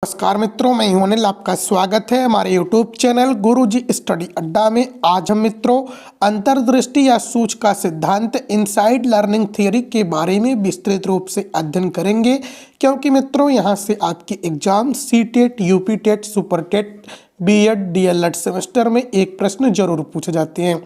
नमस्कार मित्रों, मैं हूं अनिल। आपका स्वागत है हमारे यूट्यूब चैनल गुरुजी स्टडी अड्डा में। आज हम मित्रों अंतर्दृष्टि या सूच का सिद्धांत इनसाइड लर्निंग थियरी के बारे में विस्तृत रूप से अध्ययन करेंगे, क्योंकि मित्रों यहां से आपके exam CTET, UP TET, super TET, BEd, DElEd semester में एक प्रश्न जरूर पूछे जाते हैं।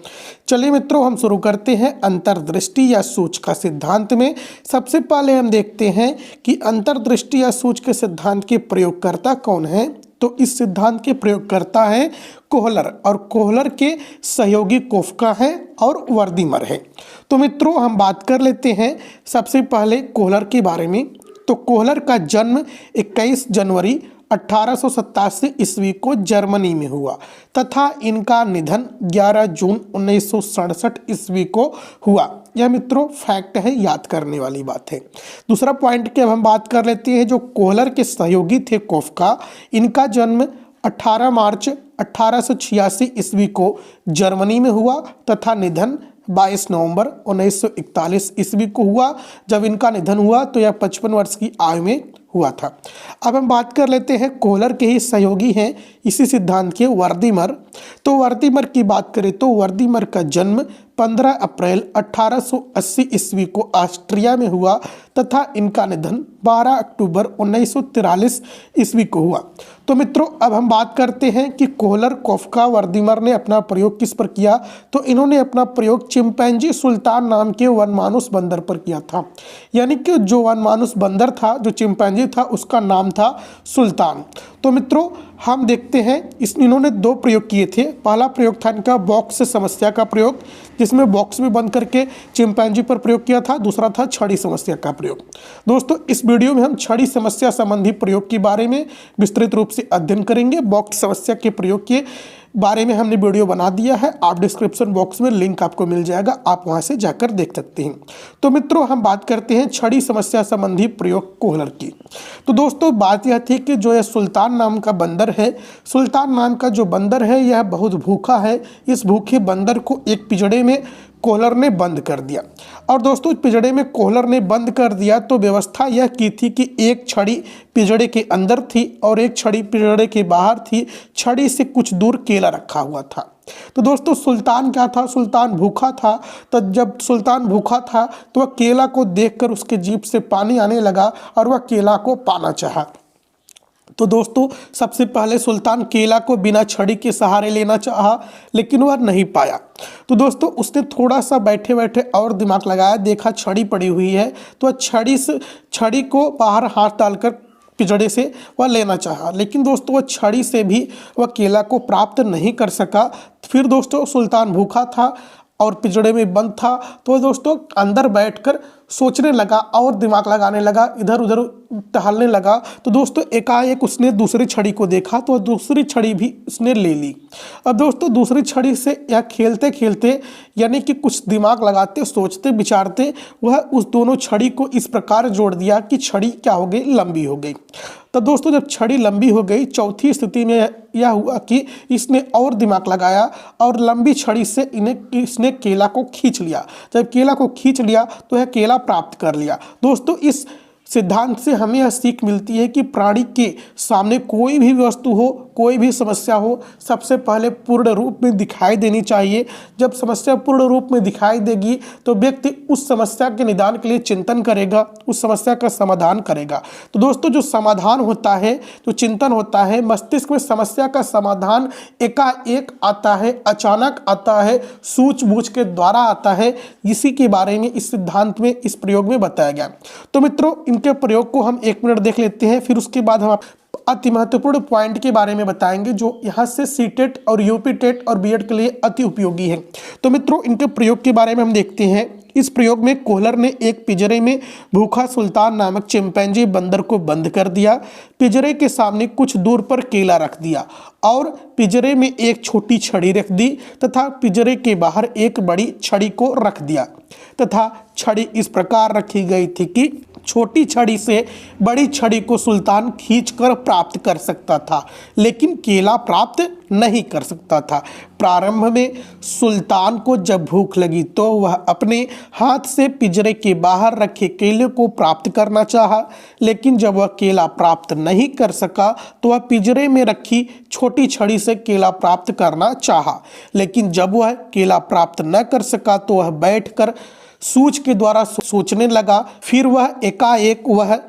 चलिए मित्रों, हम शुरू करते हैं अंतर्दृष्टि या सूच का सिद्धांत में। सबसे पहले हम देखते हैं कि अंतर्दृष्टि या सूच के सिद्धांत के प्रयोगकर्ता कौन है। तो इस सिद्धांत के प्रयोगकर्ता हैं कोहलर, और कोहलर के सहयोगी कोफ्का है और वर्दीमर है। तो मित्रों हम बात कर लेते हैं सबसे पहले कोहलर के बारे में। तो कोहलर का जन्म 21 जनवरी 1887 ईस्वी को जर्मनी में हुआ तथा इनका निधन 11 जून 1967 ईस्वी को हुआ। यह मित्रों फैक्ट है, याद करने वाली बात है। दूसरा पॉइंट की अब हम बात कर लेते हैं। जो कोहलर के सहयोगी थे कोफ्का, इनका जन्म 18 मार्च 1886 ईस्वी को जर्मनी में हुआ तथा निधन 22 नवंबर 1941 ईस्वी को हुआ। जब इनका निधन हुआ तो यह 55 वर्ष की आयु में हुआ था। अब हम बात कर लेते हैं कोहलर के ही सहयोगी हैं इसी सिद्धांत के वर्दीमर। तो वर्दीमर की बात करें तो वर्दीमर का जन्म 15 अप्रैल 1880 ईस्वी को ऑस्ट्रिया में हुआ तथा इनका निधन 12 अक्टूबर 1943 ईस्वी को हुआ। तो मित्रों अब हम बात करते हैं कि कोहलर, कोफ्का, वर्दीमर ने अपना प्रयोग किस पर किया। तो इन्होंने अपना प्रयोग चिंपैंजी सुल्तान नाम के वनमानुस बंदर पर किया था। यानी कि जो वनमानुस बंदर था, जो चिंपैंजी था, उसका नाम था सुल्तान। तो मित्रों हम देखते हैं इन्होंने दो प्रयोग किए थे। पहला प्रयोग था इनका बॉक्स समस्या का प्रयोग, जिसमें बॉक्स में बंद करके चिंपैंजी पर प्रयोग किया था। दूसरा था छड़ी समस्या का प्रयोग। दोस्तों इस वीडियो में हम छड़ी समस्या संबंधी प्रयोग के बारे में विस्तृत रूप से अध्ययन करेंगे। बॉक्स समस्या के प्रयोग के बारे में हमने वीडियो बना दिया है, आप डिस्क्रिप्शन बॉक्स में लिंक आपको मिल जाएगा, आप वहां से जाकर देख सकते हैं। तो मित्रों हम बात करते हैं छड़ी समस्या संबंधी प्रयोग कोहलर की। तो दोस्तों बात यह थी कि जो यह सुल्तान नाम का बंदर है, सुल्तान नाम का जो बंदर है यह बहुत भूखा है। इस भूखे बंदर को एक पिंजड़े में कोहलर ने बंद कर दिया। और दोस्तों पिंजड़े में कोहलर ने बंद कर दिया तो व्यवस्था यह की थी कि एक छड़ी पिंजड़े के अंदर थी और एक छड़ी पिंजड़े के बाहर थी। छड़ी से कुछ दूर केला रखा हुआ था। तो दोस्तों सुल्तान क्या था, सुल्तान भूखा था। तो जब सुल्तान भूखा था तो वह केला को देखकर उसके जीभ से पानी आने लगा और वह केला को पाना चाहा। तो दोस्तों सबसे पहले सुल्तान केला को बिना छड़ी के सहारे लेना चाहा, लेकिन वह नहीं पाया। तो दोस्तों उसने थोड़ा सा बैठे बैठे और दिमाग लगाया, देखा छड़ी पड़ी हुई है तो वह छड़ी को बाहर हाथ डालकर पिंजड़े से वह लेना चाहा, लेकिन दोस्तों वह छड़ी से भी वह केला को प्राप्त नहीं कर सका। फिर दोस्तों सुल्तान भूखा था और पिंजड़े में बंद था, तो दोस्तों अंदर बैठकर सोचने लगा और दिमाग लगाने लगा, इधर उधर टहलने लगा। तो दोस्तों एकाएक उसने दूसरी छड़ी को देखा तो दूसरी छड़ी भी उसने ले ली। अब दोस्तों दूसरी छड़ी से यह खेलते खेलते, यानी कि कुछ दिमाग लगाते, सोचते विचारते, वह उस दोनों छड़ी को इस प्रकार जोड़ दिया कि छड़ी क्या हो गई, लंबी हो गई। तो दोस्तों जब छड़ी लंबी हो गई, चौथी स्थिति में यह हुआ कि इसने और दिमाग लगाया और लंबी छड़ी से इसने केला को खींच लिया। जब केला को खींच लिया तो यह केला प्राप्त कर लिया। दोस्तों इस सिद्धांत से हमें यह सीख मिलती है कि प्राणी के सामने कोई भी वस्तु हो, कोई भी समस्या हो, सबसे पहले पूर्ण रूप में दिखाई देनी चाहिए। जब समस्या पूर्ण रूप में दिखाई देगी तो व्यक्ति उस समस्या के निदान के लिए चिंतन करेगा, उस समस्या का समाधान करेगा। तो दोस्तों जो समाधान होता है, जो चिंतन होता है, मस्तिष्क में समस्या का समाधान एकाएक आता है, अचानक आता है, सूझबूझ के द्वारा आता है। इसी के बारे में इस सिद्धांत में, इस प्रयोग में बताया गया। तो मित्रों इनके प्रयोग को हम 1 मिनट देख लेते हैं, फिर उसके बाद हम अति महत्वपूर्ण पॉइंट के बारे में बताएंगे जो यहाँ से सीटेट और यूपी टेट और बीएड के लिए अति उपयोगी है। तो मित्रों इनके प्रयोग के बारे में हम देखते हैं। इस प्रयोग में कोहलर ने एक पिंजरे में भूखा सुल्तान नामक चिंपैंजी बंदर को बंद कर दिया, पिंजरे के सामने कुछ दूर पर केला रख दिया और पिंजरे में एक छोटी छड़ी रख दी तथा पिंजरे के बाहर एक बड़ी छड़ी को रख दिया तथा छड़ी इस प्रकार रखी गई थी कि छोटी छड़ी से बड़ी छड़ी को सुल्तान खींचकर प्राप्त कर सकता था, लेकिन केला प्राप्त नहीं कर सकता था। प्रारंभ में सुल्तान को जब भूख लगी तो वह अपने हाथ से पिंजरे के बाहर रखे केले को प्राप्त करना चाहा, लेकिन जब वह केला प्राप्त नहीं कर सका तो वह पिंजरे में रखी छोटी छड़ी से केला प्राप्त करना चाहा, लेकिन जब वह केला प्राप्त न कर सका तो वह बैठकर सूझ के द्वारा सोचने लगा। फिर वह एकाएक वह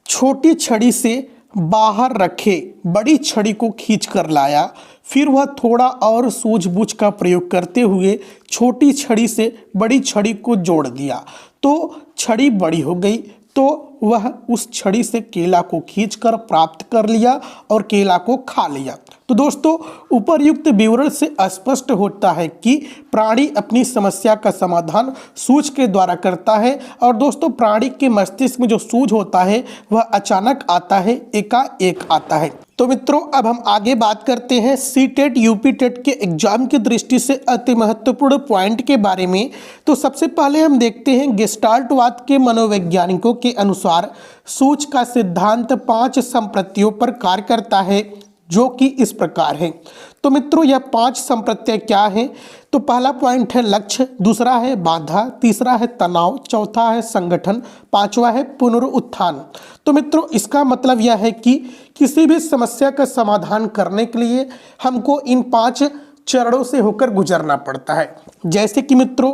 छोटी छड़ी से बाहर रखे बड़ी छड़ी को खींच कर लाया। फिर वह थोड़ा और सूझबूझ का प्रयोग करते हुए छोटी छड़ी से बड़ी छड़ी को जोड़ दिया तो छड़ी बड़ी हो गई, तो वह उस छड़ी से केला को खींचकर प्राप्त कर लिया और केला को खा लिया। तो दोस्तों, उपर्युक्त विवरण से स्पष्ट होता है कि प्राणी अपनी समस्या का समाधान सूझ के द्वारा करता है। और दोस्तों, प्राणी के मस्तिष्क में जो सूझ होता है वह अचानक आता है, एकाएक आता है। तो मित्रों, अब हम आगे बात करते हैं सीटेट यूपीटेट के एग्जाम की दृष्टि से अति महत्वपूर्ण पॉइंट के बारे में। तो सबसे पहले हम देखते हैं गेस्टाल्टवाद के मनोवैज्ञानिकों के अनुसार सूझ का सिद्धांत 5 संप्रत्तियों पर कार्य करता है, जो कि इस प्रकार है। तो मित्रों, यह 5 संप्रत्यय क्या हैं? तो पहला पॉइंट है लक्ष्य, दूसरा है बाधा, तीसरा है तनाव, चौथा है संगठन, पांचवा है पुनरुत्थान। तो मित्रों, इसका मतलब यह है कि किसी भी समस्या का समाधान करने के लिए हमको इन 5 चरणों से होकर गुजरना पड़ता है। जैसे कि मित्रों,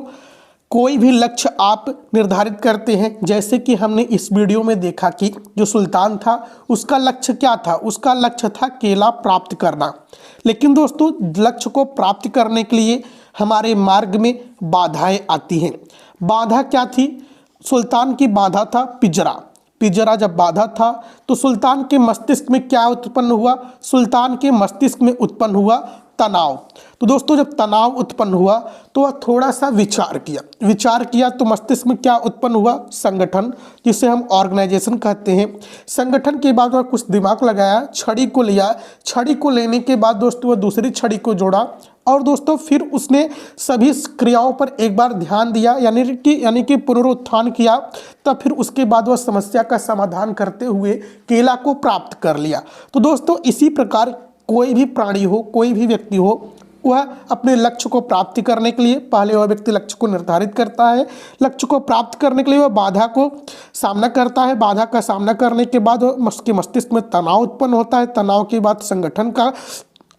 कोई भी लक्ष्य आप निर्धारित करते हैं, जैसे कि हमने इस वीडियो में देखा कि जो सुल्तान था उसका लक्ष्य क्या था? उसका लक्ष्य था केला प्राप्त करना। लेकिन दोस्तों, लक्ष्य को प्राप्त करने के लिए हमारे मार्ग में बाधाएं आती हैं। बाधा क्या थी? सुल्तान की बाधा था पिंजरा। पिंजरा जब बाधा था तो सुल्तान के मस्तिष्क में क्या उत्पन्न हुआ? सुल्तान के मस्तिष्क में उत्पन्न हुआ तनाव। तो दोस्तों, जब तनाव उत्पन्न हुआ तो वह थोड़ा सा विचार किया तो मस्तिष्क में क्या उत्पन्न हुआ? संगठन, जिसे हम ऑर्गेनाइजेशन कहते हैं। संगठन के बाद वह कुछ दिमाग लगाया, छड़ी को लिया, छड़ी को लेने के बाद दोस्तों वह दूसरी छड़ी को जोड़ा और दोस्तों फिर उसने सभी क्रियाओं पर एक बार ध्यान दिया, यानी कि पुनरुत्थान किया। तब फिर उसके बाद वह समस्या का समाधान करते हुए केला को प्राप्त कर लिया। तो दोस्तों, इसी प्रकार कोई भी प्राणी हो, कोई भी व्यक्ति हो, वह अपने लक्ष्य को प्राप्ति करने के लिए पहले वह व्यक्ति लक्ष्य को निर्धारित करता है। लक्ष्य को प्राप्त करने के लिए वह बाधा को सामना करता है। बाधा का सामना करने के बाद उसके मस्तिष्क में तनाव उत्पन्न होता है। तनाव के बाद संगठन का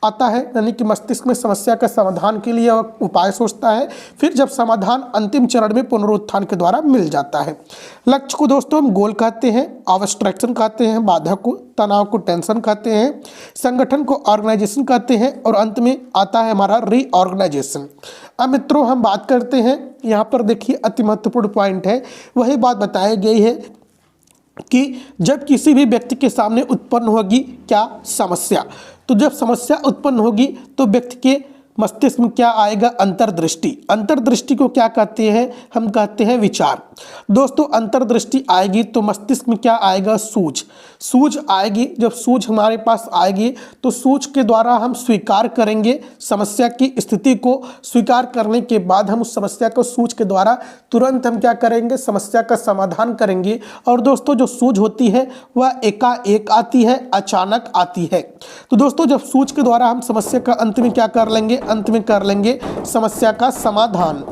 आता है, यानी कि मस्तिष्क में समस्या का समाधान के लिए वह उपाय सोचता है। फिर जब समाधान अंतिम चरण में पुनरुत्थान के द्वारा मिल जाता है। लक्ष्य को दोस्तों हम गोल कहते हैं, ऑब्स्ट्रक्शन कहते हैं, बाधा को, तनाव को टेंशन कहते हैं, संगठन को ऑर्गेनाइजेशन कहते हैं और अंत में आता है हमारा रीऑर्गेनाइजेशन। अब मित्रों, हम बात करते हैं, यहाँ पर देखिए अति महत्वपूर्ण पॉइंट है, वही बात बताई गई है कि जब किसी भी व्यक्ति के सामने उत्पन्न होगी क्या? समस्या। तो जब समस्या उत्पन्न होगी तो व्यक्ति के मस्तिष्क में क्या आएगा? अंतर्दृष्टि। अंतर्दृष्टि को क्या कहते हैं? हम कहते हैं विचार। दोस्तों, अंतर्दृष्टि आएगी तो मस्तिष्क में क्या आएगा? सूझ। सूझ आएगी। जब सूझ हमारे पास आएगी तो सूझ के द्वारा हम स्वीकार करेंगे समस्या की स्थिति को। स्वीकार करने के बाद हम उस समस्या को सूझ के द्वारा तुरंत हम क्या करेंगे? समस्या का समाधान करेंगे। और दोस्तों, जो सूझ होती है वह एकाएक आती है, अचानक आती है। तो दोस्तों, जब सूझ के द्वारा हम समस्या का अंत में क्या कर लेंगे? अंत में कर लेंगे समस्या का समाधान।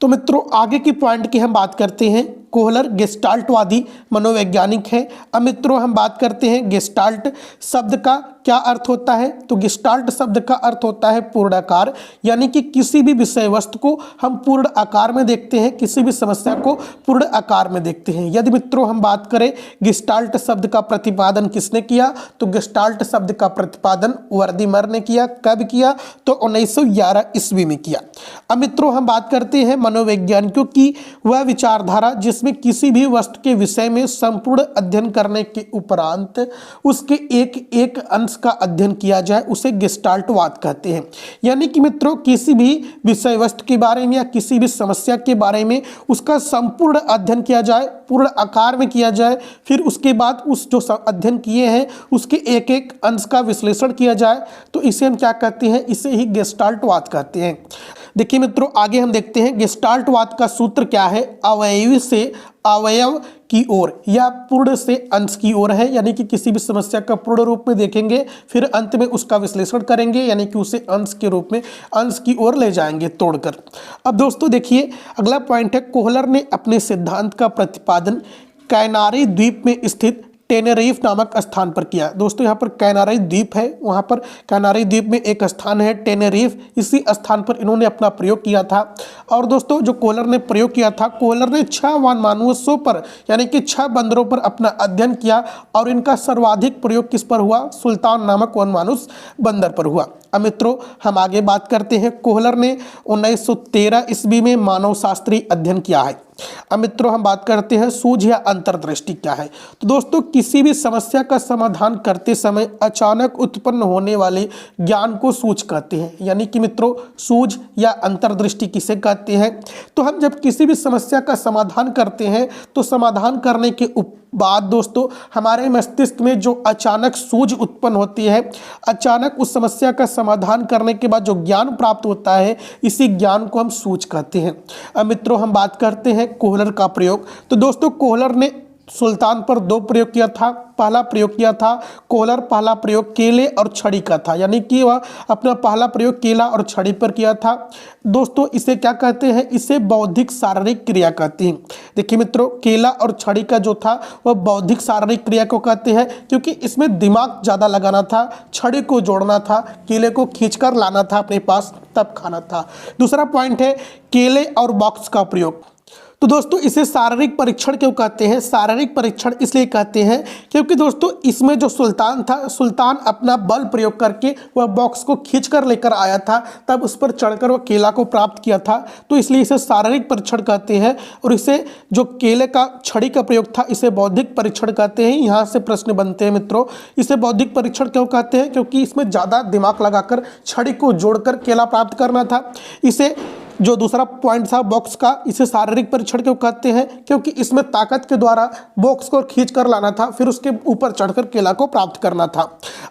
तो मित्रों, आगे की पॉइंट की हम बात करते हैं। कोहलर गेस्टाल्टवादी मनोवैज्ञानिक है। अब मित्रों, हम बात करते हैं गेस्टाल्ट शब्द का क्या अर्थ होता है? तो गेस्टाल्ट शब्द का अर्थ होता है पूर्णाकार, यानी कि किसी भी विषय वस्तु को हम पूर्ण आकार में देखते हैं, किसी भी समस्या को पूर्ण आकार में देखते हैं। यदि मित्रों हम बात करें गेस्टाल्ट शब्द का प्रतिपादन किसने किया? तो गेस्टाल्ट शब्द का प्रतिपादन वर्दीमर ने किया। कब किया? तो 1911 ईस्वी में किया। अब मित्रों, हम बात करते हैं मनोवैज्ञानिकों की वह विचारधारा जिसमें किसी भी वस्तु के विषय में संपूर्ण अध्ययन करने के उपरांत उसके एक एक अंश का अध्ययन किया जाए, उसे गेस्टाल्टवाद कहते हैं। यानी कि मित्रों, किसी भी विषय वस्तु के बारे में या किसी भी समस्या के बारे में उसका संपूर्ण अध्ययन किया जाए, पूर्ण आकार में किया जाए, फिर उसके बाद उस जो अध्ययन किए हैं उसके एक एक अंश का विश्लेषण किया जाए, तो इसे हम क्या कहते हैं? इसे ही गेस्टाल्टवाद कहते हैं। देखिए मित्रों, आगे हम देखते हैं गेस्टाल्टवाद का सूत्र क्या है। अवयवी से अवयव की ओर या पूर्ण से अंश की ओर है, यानी कि किसी भी समस्या का पूर्ण रूप में देखेंगे, फिर अंत में उसका विश्लेषण करेंगे, यानी कि उसे अंश के रूप में अंश की ओर ले जाएंगे तोड़कर। अब दोस्तों देखिए, अगला पॉइंट है, कोहलर ने अपने सिद्धांत का प्रतिपादन कैनारी द्वीप में स्थित टेनेरिफ नामक स्थान पर किया। दोस्तों यहाँ पर कैनारी द्वीप है, वहाँ पर कैनारी द्वीप में एक स्थान है टेनेरिफ, इसी स्थान पर इन्होंने अपना प्रयोग किया था। और दोस्तों जो कोहलर ने प्रयोग किया था, कोहलर ने 6 वनमानुषों पर यानी कि 6 बंदरों पर अपना अध्ययन किया और इनका सर्वाधिक प्रयोग किस पर हुआ? सुल्तान नामक वनमानुष बंदर पर हुआ। अब मित्रों हम आगे बात करते हैं, कोहलर ने 1913 ईस्वी में मानव शास्त्रीय अध्ययन किया है। अब मित्रों हम बात करते हैं सूझ या अंतर्दृष्टि क्या है। तो दोस्तों किसी भी समस्या का समाधान करते समय अचानक उत्पन्न होने वाले ज्ञान को सूझ कहते हैं, यानी कि मित्रों सूझ या अंतर्दृष्टि किसे कहते हैं? तो हम जब किसी भी समस्या का समाधान करते हैं तो समाधान करने के बाद दोस्तों हमारे मस्तिष्क में जो अचानक सूझ उत्पन्न होती है, अचानक उस समस्या का समाधान करने के बाद जो ज्ञान प्राप्त होता है, इसी ज्ञान को हम सूझ कहते हैं। अब मित्रों हम बात करते हैं कोहलर का प्रयोग। तो दोस्तों कोहलर ने सुल्तान पर 2 प्रयोग किया था। पहला प्रयोग किया था कोहलर, पहला प्रयोग केले और छड़ी का था, यानी कि वह अपना पहला प्रयोग केला और छड़ी पर किया था। दोस्तों इसे क्या कहते हैं? इसे बौद्धिक शारीरिक क्रिया कहते हैं। देखिए मित्रों, केला और छड़ी का जो था वह बौद्धिक शारीरिक क्रिया को कहते हैं, क्योंकि इसमें दिमाग ज़्यादा लगाना था, छड़ी को जोड़ना था, केले को खींचकर लाना था अपने पास, तब खाना था। दूसरा पॉइंट है केले और बॉक्स का प्रयोग। तो दोस्तों इसे शारीरिक परीक्षण क्यों कहते हैं? शारीरिक परीक्षण इसलिए कहते हैं क्योंकि दोस्तों इसमें जो सुल्तान था, सुल्तान अपना बल प्रयोग करके वह बॉक्स को खींचकर लेकर आया था, तब उस पर चढ़कर वह केला को प्राप्त किया था, तो इसलिए इसे शारीरिक परीक्षण कहते हैं। और इसे जो केले का छड़ी का प्रयोग था, इसे बौद्धिक परीक्षण कहते हैं। यहाँ से प्रश्न बनते हैं मित्रों, इसे बौद्धिक परीक्षण क्यों कहते हैं? क्योंकि इसमें ज़्यादा दिमाग लगाकर छड़ी को जोड़कर केला प्राप्त करना था। इसे जो दूसरा पॉइंट था बॉक्स का, इसे शारीरिक परीक्षण क्यों कहते हैं? क्योंकि इसमें ताकत के द्वारा बॉक्स को खींच कर लाना था, फिर उसके ऊपर चढ़कर केला को प्राप्त करना था।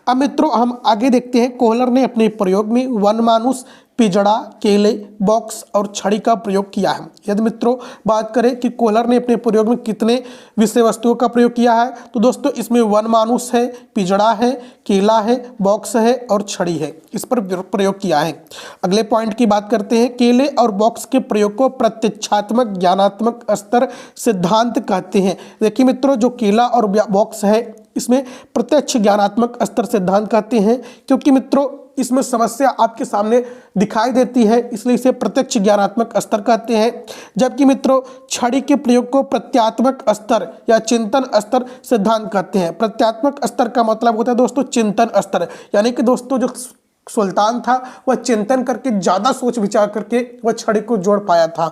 अब मित्रों हम आगे देखते हैं, कोहलर ने अपने प्रयोग में वनमानुष, पिजड़ा, केले, बॉक्स और छड़ी का प्रयोग किया है। यदि मित्रों बात करें कि कोहलर ने अपने प्रयोग में कितने विषय वस्तुओं का प्रयोग किया है, तो दोस्तों इसमें वनमानुष है, पिजड़ा है, केला है, बॉक्स है और छड़ी है, इस पर प्रयोग किया है। अगले पॉइंट की बात करते हैं, केले और बॉक्स के प्रयोग को प्रत्यक्षात्मक ज्ञानात्मक स्तर सिद्धांत कहते हैं। देखिए मित्रों, जो केला और बॉक्स है इसमें प्रत्यक्ष ज्ञानात्मक स्तर सिद्धांत कहते हैं, क्योंकि मित्रों इसमें समस्या आपके सामने दिखाई देती है, इसलिए इसे प्रत्यक्ष ज्ञानात्मक स्तर कहते हैं। जबकि मित्रों छड़ी के प्रयोग को प्रत्यात्मक स्तर या चिंतन स्तर सिद्धांत कहते हैं। प्रत्यात्मक स्तर का मतलब होता है दोस्तों चिंतन स्तर, यानी कि दोस्तों जो सुल्तान था वह चिंतन करके, ज़्यादा सोच विचार करके वह छड़ी को जोड़ पाया था।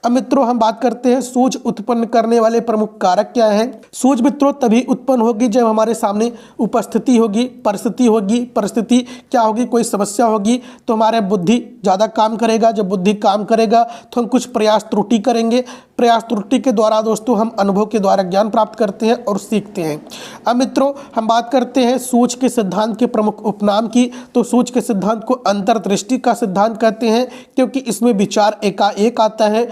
अब मित्रों हम बात करते हैं सूझ उत्पन्न करने वाले प्रमुख कारक क्या हैं। सूझ मित्रों तभी उत्पन्न होगी जब हमारे सामने उपस्थिति होगी, परिस्थिति होगी। परिस्थिति क्या होगी? कोई समस्या होगी तो हमारे बुद्धि ज़्यादा काम करेगा। जब बुद्धि काम करेगा तो हम कुछ प्रयास त्रुटि करेंगे। प्रयास त्रुटि के द्वारा दोस्तों हम अनुभव के द्वारा ज्ञान प्राप्त करते हैं और सीखते हैं। अब मित्रों हम बात करते हैं सूझ के सिद्धांत के प्रमुख उपनाम की। तो सूझ के सिद्धांत को अंतर्दृष्टि का सिद्धांत कहते हैं, क्योंकि इसमें विचार एकाएक आता है।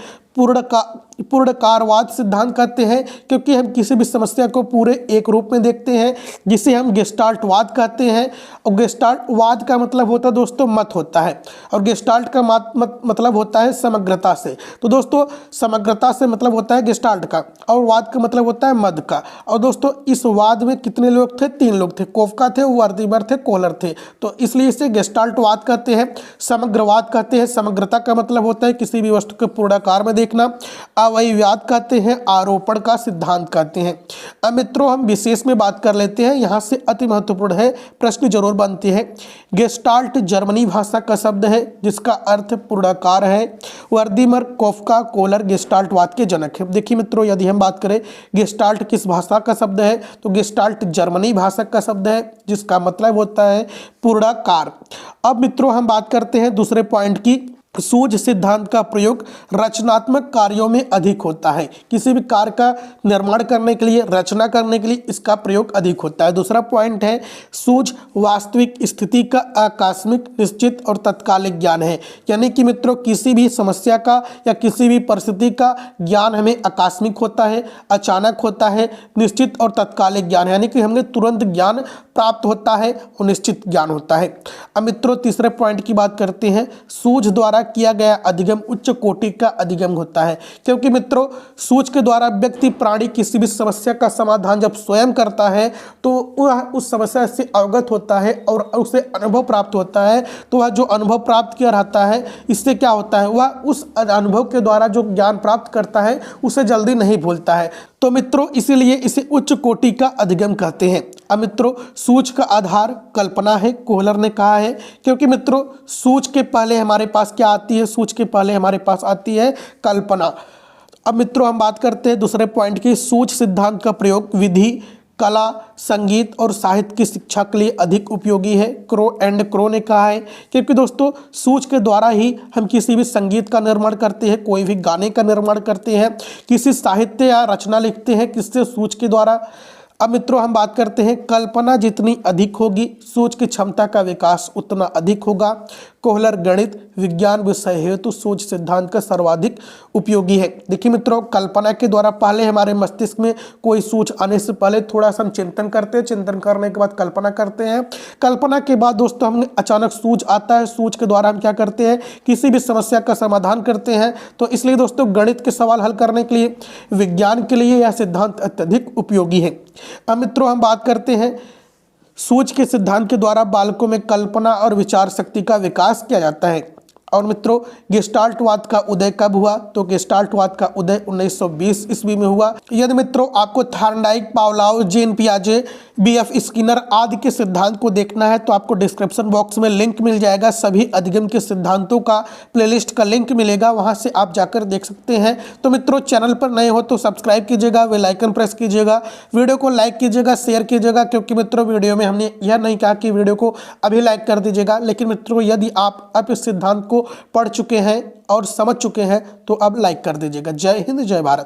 पूर्णकारवाद सिद्धांत कहते हैं, क्योंकि हम किसी भी समस्या को पूरे एक रूप में देखते हैं, जिसे हम गेस्टाल्टवाद कहते हैं। और गेस्टाल्टवाद का मतलब होता है दोस्तों मत होता है, और गेस्टाल्ट का मतलब होता है समग्रता से। तो दोस्तों समग्रता से मतलब होता है गेस्टाल्ट का, और वाद का मतलब होता है मद का। और दोस्तों इस वाद में कितने लोग थे? 3 लोग थे, कोफका थे, वर्दीमर थे, कोहलर थे। तो इसलिए इसे गेस्टाल्टवाद कहते हैं। समग्रवाद कहते हैं, समग्रता का मतलब होता है किसी भी वस्तु को पूर्णाकार में देखना। अवयवाद कहते हैं, आरोपण का सिद्धांत कहते हैं। अब मित्रों हम विशेष में बात कर लेते हैं, यहाँ से अति महत्वपूर्ण है, प्रश्न जरूर बनते हैं। गेस्टाल्ट जर्मनी भाषा का शब्द है जिसका अर्थ पूर्णाकार है। वर्दीमर, कोफका, कोहलर गेस्टाल्टवाद के जनक है। देखिए मित्रों यदि हम बात करें गेस्टाल्ट किस भाषा का शब्द है, तो गेस्टाल्ट जर्मनी भाषा का शब्द है जिसका मतलब होता है पूर्णाकार। अब मित्रों हम बात करते हैं दूसरे पॉइंट की। सूझ सिद्धांत का प्रयोग रचनात्मक कार्यों में अधिक होता है। किसी भी कार्य का निर्माण करने के लिए, रचना करने के लिए इसका प्रयोग अधिक होता है। दूसरा पॉइंट है, सूझ वास्तविक स्थिति का आकस्मिक, निश्चित और तत्कालिक ज्ञान है। यानी कि मित्रों, किसी भी समस्या का या किसी भी परिस्थिति का ज्ञान हमें आकस्मिक होता है, अचानक होता है, निश्चित और तत्कालिक ज्ञान, यानी कि हमें तुरंत ज्ञान प्राप्त होता है और निश्चित ज्ञान होता है। अब मित्रों, तीसरे पॉइंट की बात करते हैं, सूझ द्वारा किया गया अधिगम उच्च कोटि का अधिगम होता है। क्योंकि मित्रों, सूझ के द्वारा व्यक्ति प्राणी किसी भी समस्या का समाधान जब स्वयं करता है तो वह उस समस्या से अवगत होता है और उसे अनुभव प्राप्त होता है। तो वह जो अनुभव प्राप्त किया रहता है, इससे क्या होता है, वह उस अनुभव के द्वारा जो ज्ञान प्राप्त करता है उसे जल्दी नहीं भूलता है। तो मित्रों, इसीलिए इसे उच्च कोटि का अधिगम कहते हैं। अब मित्रों, सूझ का आधार कल्पना है, कोहलर ने कहा है। क्योंकि मित्रों, सूझ के पहले हमारे पास क्या आती है, सूझ के पहले हमारे पास आती है कल्पना। अब मित्रों, हम बात करते हैं दूसरे पॉइंट की, सूझ सिद्धांत का प्रयोग विधि, कला, संगीत और साहित्य की शिक्षा के लिए अधिक उपयोगी है। क्रो ने कहा है। क्योंकि दोस्तों, सूझ के द्वारा ही हम किसी भी संगीत का निर्माण करते हैं, कोई भी गाने का निर्माण करते हैं, किसी साहित्य या रचना लिखते हैं, किससे, सूझ के द्वारा। अब मित्रों, हम बात करते हैं, कल्पना जितनी अधिक होगी, सूझ की क्षमता का विकास उतना अधिक होगा। कोहलर गणित विज्ञान विषय हेतु सूझ सिद्धांत का सर्वाधिक उपयोगी है। देखिए मित्रों, कल्पना के द्वारा पहले हमारे मस्तिष्क में कोई सूझ आने से पहले थोड़ा सा हम चिंतन करते हैं, चिंतन करने के बाद कल्पना करते हैं, कल्पना के बाद दोस्तों हमें अचानक सूझ आता है, सूझ के द्वारा हम क्या करते हैं, किसी भी समस्या का समाधान करते हैं। तो इसलिए दोस्तों, गणित के सवाल हल करने के लिए, विज्ञान के लिए यह सिद्धांत अत्यधिक उपयोगी है। अब मित्रों, हम बात करते हैं, सूझ के सिद्धांत के द्वारा बालकों में कल्पना और विचार शक्ति का विकास किया जाता है। और मित्रों, गेस्टाल्टवाद का उदय कब हुआ, तो गेस्टाल्टवाद का उदय 1920 ईस्वी में हुआ। यदि मित्रों आपको थार्नडाइक, पावलोव, जीन पियाजे, बीएफ स्किनर आदि के सिद्धांत को देखना है तो आपको डिस्क्रिप्शन बॉक्स में लिंक मिल जाएगा, सभी अधिगम के सिद्धांतों का प्लेलिस्ट का लिंक मिलेगा, वहां से आप जाकर देख सकते हैं। तो मित्रों, चैनल पर नए हो तो सब्सक्राइब कीजिएगा, बेल आइकन प्रेस कीजिएगा, वीडियो को लाइक कीजिएगा, शेयर कीजिएगा। क्योंकि मित्रों, वीडियो में हमने यह नहीं कहा कि वीडियो को अभी लाइक कर दीजिएगा, लेकिन मित्रों यदि आप अब इस सिद्धांत को पढ़ चुके हैं और समझ चुके हैं तो अब लाइक कर दीजिएगा। जय हिंद, जय भारत।